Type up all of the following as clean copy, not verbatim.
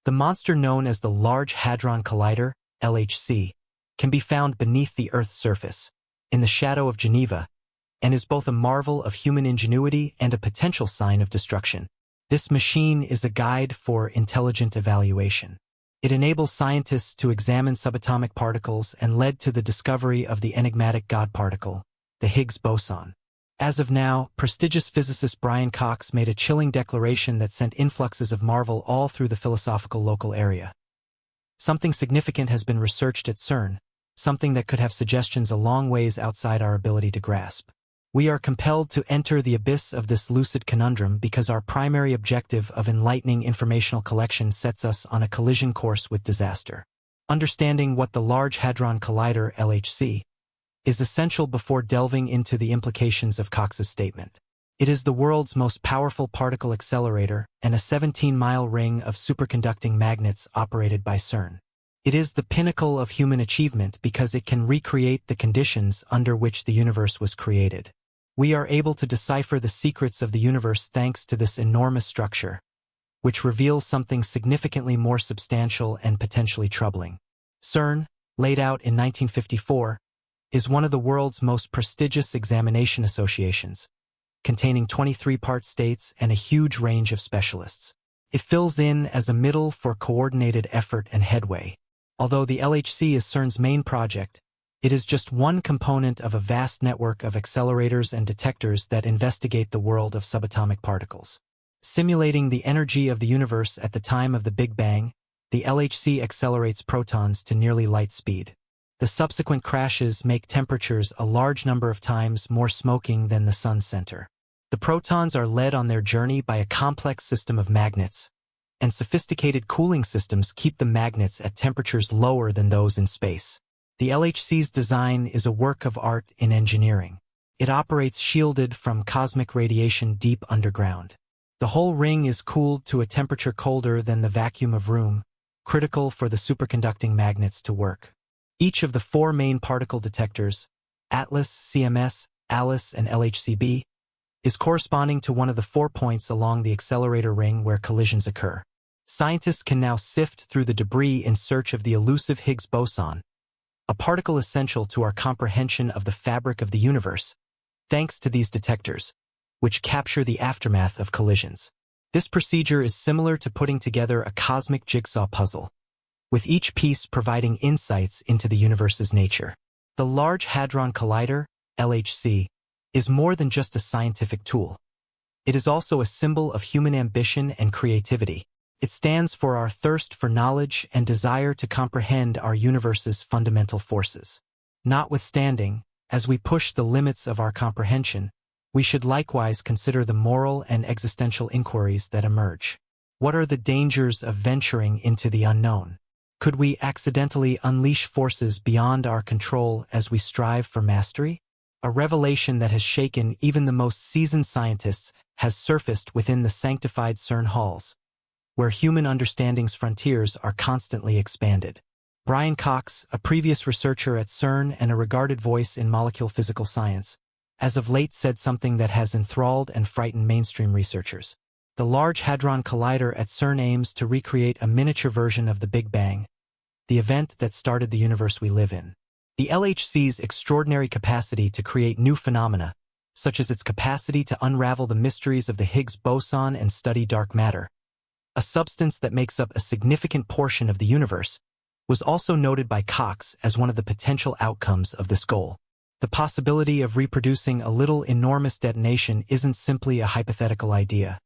The monster known as the Large Hadron Collider, LHC, can be found beneath the Earth's surface, in the shadow of Geneva, and is both a marvel of human ingenuity and a potential sign of destruction. This machine is a guide for intelligent evaluation. It enables scientists to examine subatomic particles and led to the discovery of the enigmatic God particle, the Higgs boson. As of now, prestigious physicist Brian Cox made a chilling declaration that sent influxes of marvel all through the philosophical local area. Something significant has been researched at CERN, something that could have suggestions a long ways outside our ability to grasp. We are compelled to enter the abyss of this lucid conundrum because our primary objective of enlightening informational collection sets us on a collision course with disaster. Understanding what the Large Hadron Collider, LHC, is essential before delving into the implications of Cox's statement. It is the world's most powerful particle accelerator and a 17-mile ring of superconducting magnets operated by CERN. It is the pinnacle of human achievement because it can recreate the conditions under which the universe was created. We are able to decipher the secrets of the universe thanks to this enormous structure, which reveals something significantly more substantial and potentially troubling. CERN, laid out in 1954, is one of the world's most prestigious examination associations, containing 23 part states and a huge range of specialists. It fills in as a middle for coordinated effort and headway. Although the LHC is CERN's main project, it is just one component of a vast network of accelerators and detectors that investigate the world of subatomic particles. Simulating the energy of the universe at the time of the Big Bang, the LHC accelerates protons to nearly light speed. The subsequent crashes make temperatures a large number of times more smoking than the sun's center. The protons are led on their journey by a complex system of magnets, and sophisticated cooling systems keep the magnets at temperatures lower than those in space. The LHC's design is a work of art in engineering. It operates shielded from cosmic radiation deep underground. The whole ring is cooled to a temperature colder than the vacuum of room, critical for the superconducting magnets to work. Each of the four main particle detectors, ATLAS, CMS, ALICE, and LHCb, is corresponding to one of the 4 points along the accelerator ring where collisions occur. Scientists can now sift through the debris in search of the elusive Higgs boson, a particle essential to our comprehension of the fabric of the universe, thanks to these detectors, which capture the aftermath of collisions. This procedure is similar to putting together a cosmic jigsaw puzzle, with each piece providing insights into the universe's nature. The Large Hadron Collider, LHC, is more than just a scientific tool. It is also a symbol of human ambition and creativity. It stands for our thirst for knowledge and desire to comprehend our universe's fundamental forces. Notwithstanding, as we push the limits of our comprehension, we should likewise consider the moral and existential inquiries that emerge. What are the dangers of venturing into the unknown? Could we accidentally unleash forces beyond our control as we strive for mastery? A revelation that has shaken even the most seasoned scientists has surfaced within the sanctified CERN halls, where human understanding's frontiers are constantly expanded. Brian Cox, a previous researcher at CERN and a regarded voice in molecular physical science, as of late said something that has enthralled and frightened mainstream researchers. The Large Hadron Collider at CERN aims to recreate a miniature version of the Big Bang, the event that started the universe we live in. The LHC's extraordinary capacity to create new phenomena, such as its capacity to unravel the mysteries of the Higgs boson and study dark matter, a substance that makes up a significant portion of the universe, was also noted by Cox as one of the potential outcomes of this goal. The possibility of reproducing a little enormous detonation isn't simply a hypothetical idea.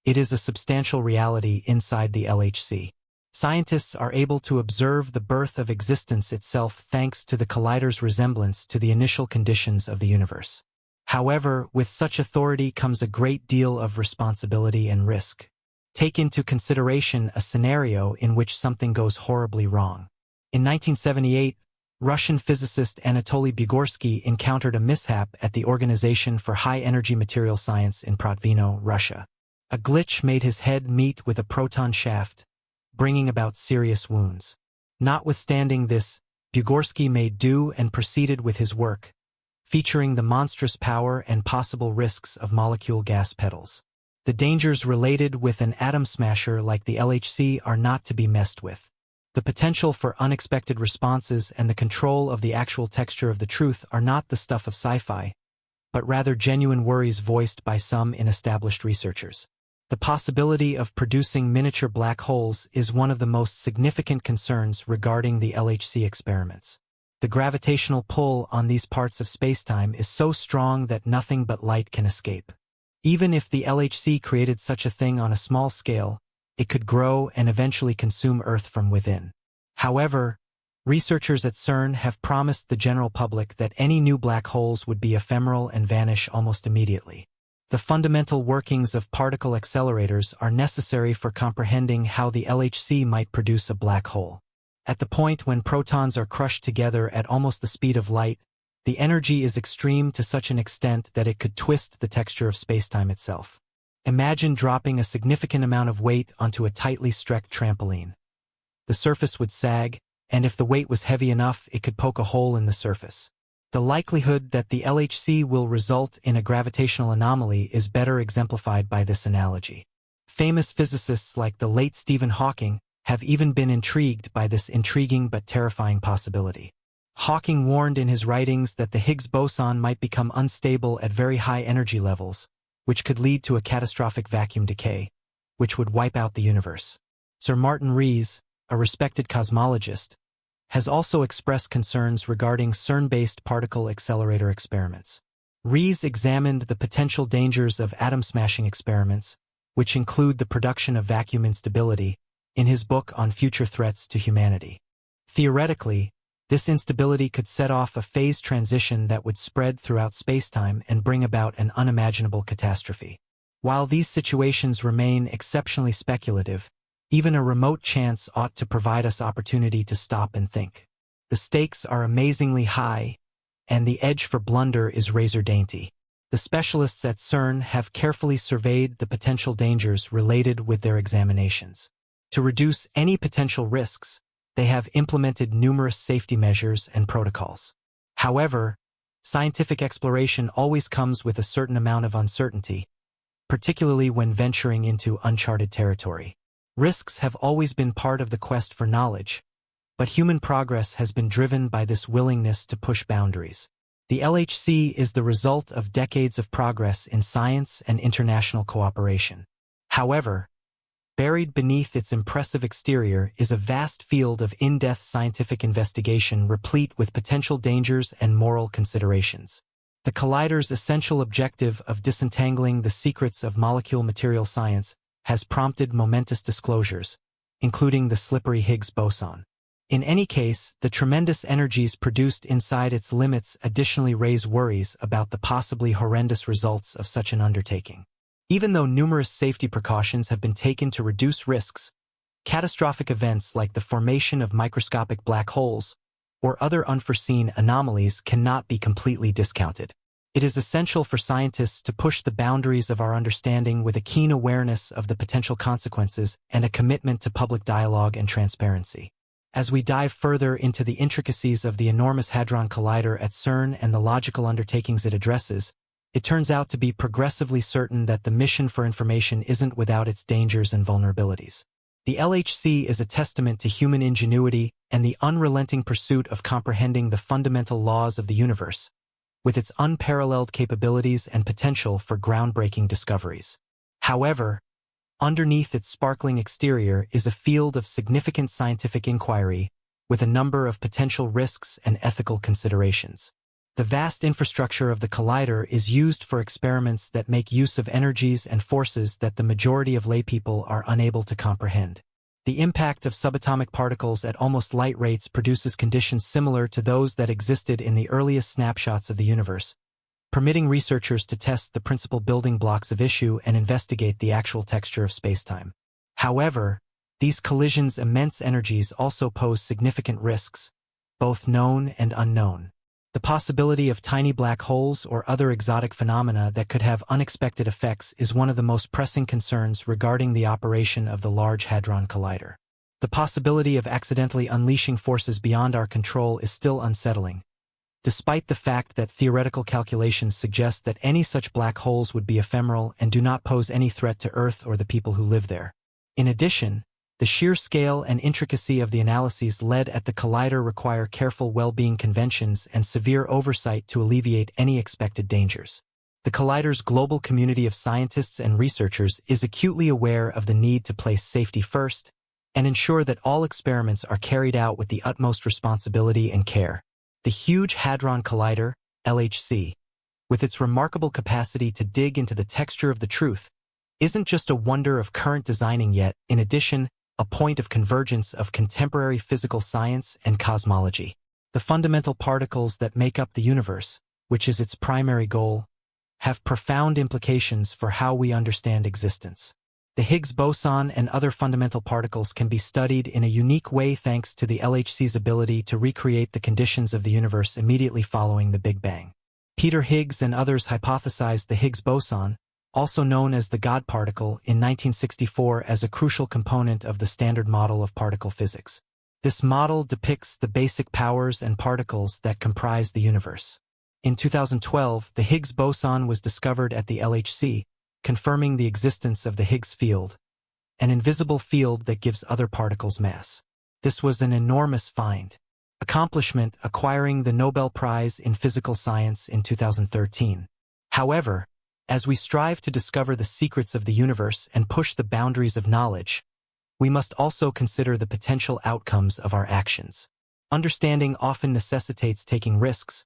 It is a substantial reality inside the LHC. Scientists are able to observe the birth of existence itself thanks to the collider's resemblance to the initial conditions of the universe. However, with such authority comes a great deal of responsibility and risk. Take into consideration a scenario in which something goes horribly wrong. In 1978, Russian physicist Anatoly Bugorsky encountered a mishap at the Organization for High-Energy Material Science in Protvino, Russia. A glitch made his head meet with a proton shaft, bringing about serious wounds. Notwithstanding this, Bugorsky made do and proceeded with his work, featuring the monstrous power and possible risks of molecule gas pedals. The dangers related with an atom smasher like the LHC are not to be messed with. The potential for unexpected responses and the control of the actual texture of the truth are not the stuff of sci-fi, but rather genuine worries voiced by some established researchers. The possibility of producing miniature black holes is one of the most significant concerns regarding the LHC experiments. The gravitational pull on these parts of spacetime is so strong that nothing but light can escape. Even if the LHC created such a thing on a small scale, it could grow and eventually consume Earth from within. However, researchers at CERN have promised the general public that any new black holes would be ephemeral and vanish almost immediately. The fundamental workings of particle accelerators are necessary for comprehending how the LHC might produce a black hole. At the point when protons are crushed together at almost the speed of light, the energy is extreme to such an extent that it could twist the texture of spacetime itself. Imagine dropping a significant amount of weight onto a tightly stretched trampoline. The surface would sag, and if the weight was heavy enough, it could poke a hole in the surface. The likelihood that the LHC will result in a gravitational anomaly is better exemplified by this analogy. Famous physicists like the late Stephen Hawking have even been intrigued by this intriguing but terrifying possibility. Hawking warned in his writings that the Higgs boson might become unstable at very high energy levels, which could lead to a catastrophic vacuum decay, which would wipe out the universe. Sir Martin Rees, a respected cosmologist, has also expressed concerns regarding CERN-based particle accelerator experiments. Rees examined the potential dangers of atom-smashing experiments, which include the production of vacuum instability, in his book on future threats to humanity. Theoretically, this instability could set off a phase transition that would spread throughout spacetime and bring about an unimaginable catastrophe. While these situations remain exceptionally speculative, even a remote chance ought to provide us opportunity to stop and think. The stakes are amazingly high, and the edge for blunder is razor-dainty. The specialists at CERN have carefully surveyed the potential dangers related with their examinations. To reduce any potential risks, they have implemented numerous safety measures and protocols. However, scientific exploration always comes with a certain amount of uncertainty, particularly when venturing into uncharted territory. Risks have always been part of the quest for knowledge, but human progress has been driven by this willingness to push boundaries. The LHC is the result of decades of progress in science and international cooperation. However, buried beneath its impressive exterior is a vast field of in-depth scientific investigation replete with potential dangers and moral considerations. The Collider's essential objective of disentangling the secrets of molecule material science has prompted momentous disclosures, including the slippery Higgs boson. In any case, the tremendous energies produced inside its limits additionally raise worries about the possibly horrendous results of such an undertaking. Even though numerous safety precautions have been taken to reduce risks, catastrophic events like the formation of microscopic black holes or other unforeseen anomalies cannot be completely discounted. It is essential for scientists to push the boundaries of our understanding with a keen awareness of the potential consequences and a commitment to public dialogue and transparency. As we dive further into the intricacies of the enormous Hadron Collider at CERN and the logical undertakings it addresses, it turns out to be progressively certain that the mission for information isn't without its dangers and vulnerabilities. The LHC is a testament to human ingenuity and the unrelenting pursuit of comprehending the fundamental laws of the universe, with its unparalleled capabilities and potential for groundbreaking discoveries. However, underneath its sparkling exterior is a field of significant scientific inquiry, with a number of potential risks and ethical considerations. The vast infrastructure of the collider is used for experiments that make use of energies and forces that the majority of laypeople are unable to comprehend. The impact of subatomic particles at almost light rates produces conditions similar to those that existed in the earliest snapshots of the universe, permitting researchers to test the principal building blocks of issue and investigate the actual texture of spacetime. However, these collisions' immense energies also pose significant risks, both known and unknown. The possibility of tiny black holes or other exotic phenomena that could have unexpected effects is one of the most pressing concerns regarding the operation of the Large Hadron Collider. The possibility of accidentally unleashing forces beyond our control is still unsettling, despite the fact that theoretical calculations suggest that any such black holes would be ephemeral and do not pose any threat to Earth or the people who live there. In addition, the sheer scale and intricacy of the analyses led at the collider require careful well-being conventions and severe oversight to alleviate any expected dangers. The collider's global community of scientists and researchers is acutely aware of the need to place safety first and ensure that all experiments are carried out with the utmost responsibility and care. The Huge Hadron Collider, LHC, with its remarkable capacity to dig into the texture of the truth, isn't just a wonder of current designing yet, in addition, a point of convergence of contemporary physical science and cosmology. The fundamental particles that make up the universe, which is its primary goal, have profound implications for how we understand existence. The Higgs boson and other fundamental particles can be studied in a unique way thanks to the LHC's ability to recreate the conditions of the universe immediately following the Big Bang. Peter Higgs and others hypothesized the Higgs boson, also known as the God particle, in 1964 as a crucial component of the Standard Model of particle physics. This model depicts the basic powers and particles that comprise the universe. In 2012, the Higgs boson was discovered at the LHC, confirming the existence of the Higgs field, an invisible field that gives other particles mass. This was an enormous accomplishment, acquiring the Nobel Prize in Physical Science in 2013. However, as we strive to discover the secrets of the universe and push the boundaries of knowledge, we must also consider the potential outcomes of our actions. Understanding often necessitates taking risks,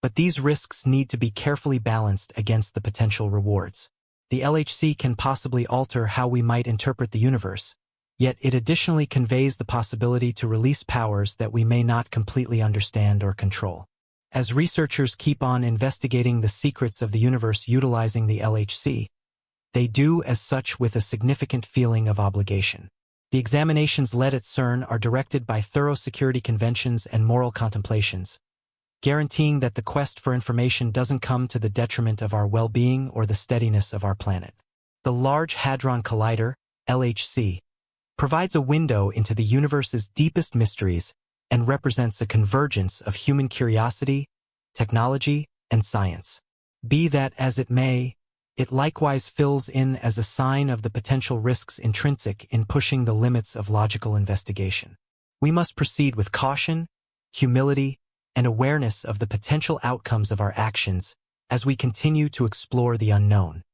but these risks need to be carefully balanced against the potential rewards. The LHC can possibly alter how we might interpret the universe, yet it additionally conveys the possibility to release powers that we may not completely understand or control. As researchers keep on investigating the secrets of the universe utilizing the LHC, they do as such with a significant feeling of obligation. The examinations led at CERN are directed by thorough security conventions and moral contemplations, guaranteeing that the quest for information doesn't come to the detriment of our well-being or the steadiness of our planet. The Large Hadron Collider, LHC, provides a window into the universe's deepest mysteries and represents a convergence of human curiosity, technology, and science. Be that as it may, it likewise fills in as a sign of the potential risks intrinsic in pushing the limits of logical investigation. We must proceed with caution, humility, and awareness of the potential outcomes of our actions as we continue to explore the unknown.